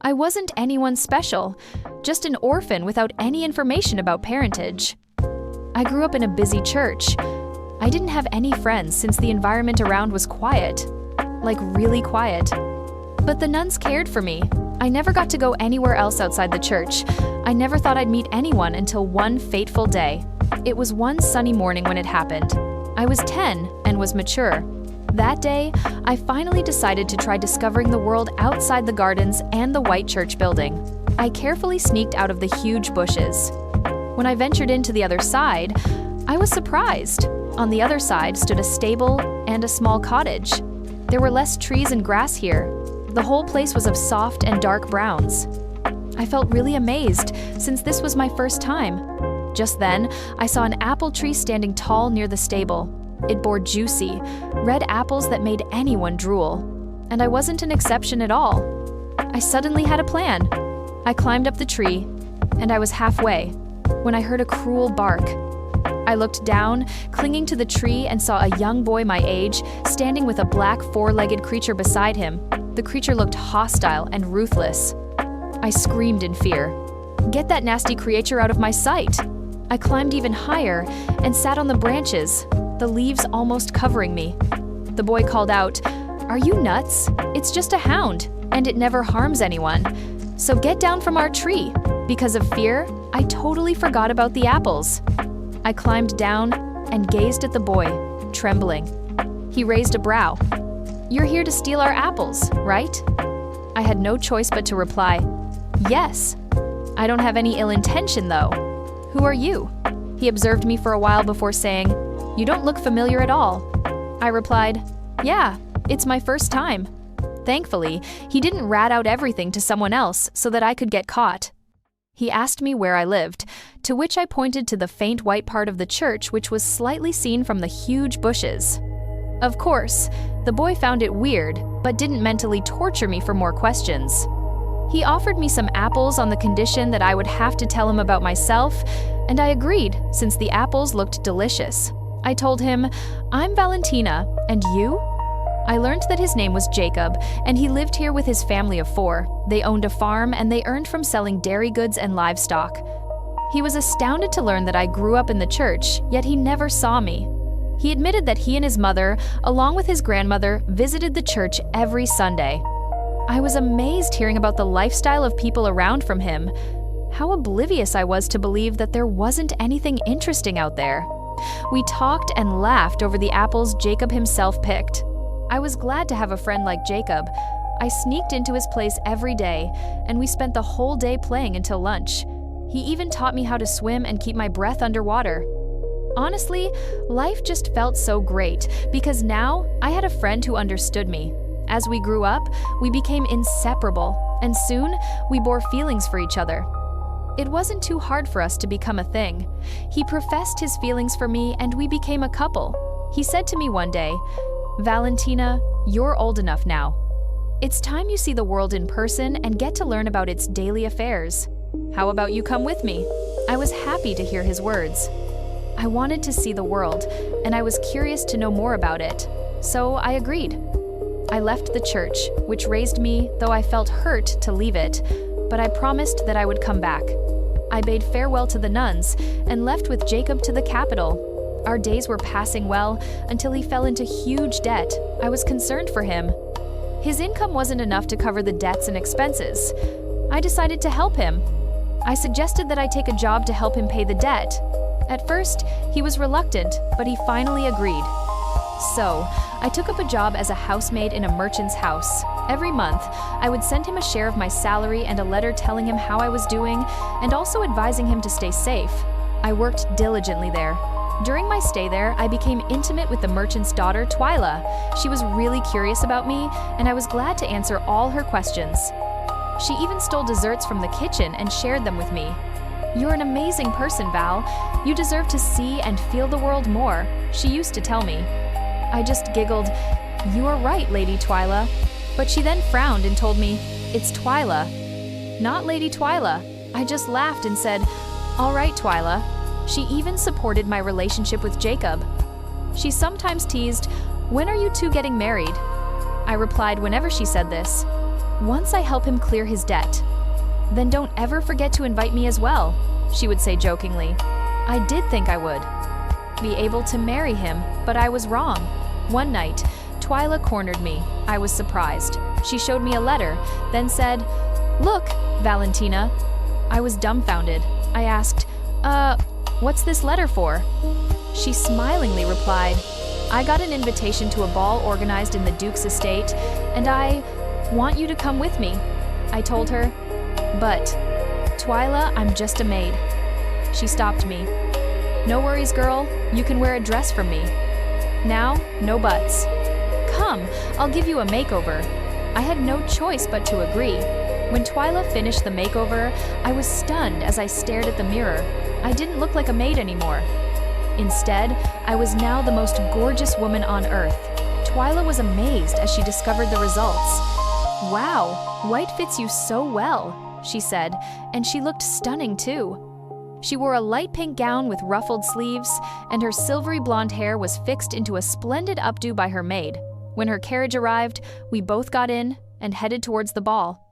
I wasn't anyone special, just an orphan without any information about parentage. I grew up in a busy church. I didn't have any friends since the environment around was quiet, like really quiet. But the nuns cared for me. I never got to go anywhere else outside the church. I never thought I'd meet anyone until one fateful day. It was one sunny morning when it happened. I was 10 and was mature. That day, I finally decided to try discovering the world outside the gardens and the white church building. I carefully sneaked out of the huge bushes. When I ventured into the other side, I was surprised. On the other side stood a stable and a small cottage. There were less trees and grass here. The whole place was of soft and dark browns. I felt really amazed, since this was my first time. Just then, I saw an apple tree standing tall near the stable. It bore juicy, red apples that made anyone drool. And I wasn't an exception at all. I suddenly had a plan. I climbed up the tree, and I was halfway, when I heard a cruel bark. I looked down, clinging to the tree, and saw a young boy my age, standing with a black four-legged creature beside him. The creature looked hostile and ruthless. I screamed in fear. "Get that nasty creature out of my sight!" I climbed even higher and sat on the branches, the leaves almost covering me. The boy called out, "Are you nuts? It's just a hound, and it never harms anyone. So get down from our tree." Because of fear, I totally forgot about the apples. I climbed down and gazed at the boy, trembling. He raised a brow. "You're here to steal our apples, right?" I had no choice but to reply, "Yes. I don't have any ill intention, though. Who are you?" He observed me for a while before saying, "You don't look familiar at all." I replied, "Yeah, it's my first time." Thankfully, he didn't rat out everything to someone else so that I could get caught. He asked me where I lived, to which I pointed to the faint white part of the church which was slightly seen from the huge bushes. Of course, the boy found it weird, but didn't mentally torture me for more questions. He offered me some apples on the condition that I would have to tell him about myself, and I agreed since the apples looked delicious. I told him, "I'm Valentina, and you?" I learned that his name was Jacob, and he lived here with his family of 4. They owned a farm, and they earned from selling dairy goods and livestock. He was astounded to learn that I grew up in the church, yet he never saw me. He admitted that he and his mother, along with his grandmother, visited the church every Sunday. I was amazed hearing about the lifestyle of people around from him. How oblivious I was to believe that there wasn't anything interesting out there. We talked and laughed over the apples Jacob himself picked. I was glad to have a friend like Jacob. I sneaked into his place every day, and we spent the whole day playing until lunch. He even taught me how to swim and keep my breath underwater. Honestly, life just felt so great, because now I had a friend who understood me. As we grew up, we became inseparable, and soon we bore feelings for each other. It wasn't too hard for us to become a thing. He professed his feelings for me, and we became a couple. He said to me one day, "Valentina, you're old enough now. It's time you see the world in person and get to learn about its daily affairs. How about you come with me?" I was happy to hear his words. I wanted to see the world, and I was curious to know more about it, so I agreed. I left the church, which raised me, though I felt hurt to leave it, but I promised that I would come back. I bade farewell to the nuns and left with Jacob to the capital. Our days were passing well until he fell into huge debt. I was concerned for him. His income wasn't enough to cover the debts and expenses. I decided to help him. I suggested that I take a job to help him pay the debt. At first, he was reluctant, but he finally agreed. So, I took up a job as a housemaid in a merchant's house. Every month, I would send him a share of my salary and a letter telling him how I was doing and also advising him to stay safe. I worked diligently there. During my stay there, I became intimate with the merchant's daughter, 𝒑𝙗. She was really curious about me, and I was glad to answer all her questions. She even stole desserts from the kitchen and shared them with me. "You're an amazing person, Val. You deserve to see and feel the world more," she used to tell me. I just giggled, "You are right, Lady 𝒑𝙗. But she then frowned and told me, "It's 𝒑𝙗, not Lady 𝒑𝙗. I just laughed and said, "All right, 𝒑𝙗. She even supported my relationship with Jacob. She sometimes teased, "When are you two getting married?" I replied whenever she said this, "Once I help him clear his debt, then don't ever forget to invite me as well," she would say jokingly. I did think I would be able to marry him, but I was wrong. One night, 𝒑𝙗 cornered me. I was surprised. She showed me a letter, then said, "Look, Valentina." I was dumbfounded. I asked, what's this letter for?" She smilingly replied, "I got an invitation to a ball organized in the Duke's estate, and I want you to come with me." I told her, "But, 𝒑𝙗, I'm just a maid." She stopped me. "No worries, girl. You can wear a dress from me. Now, no buts. Come, I'll give you a makeover." I had no choice but to agree. When 𝒑𝙗 finished the makeover, I was stunned as I stared at the mirror. I didn't look like a maid anymore. Instead, I was now the most gorgeous woman on earth. 𝒑𝙗 was amazed as she discovered the results. "Wow, white fits you so well," she said, and she looked stunning too. She wore a light pink gown with ruffled sleeves, and her silvery blonde hair was fixed into a splendid updo by her maid. When her carriage arrived, we both got in and headed towards the ball.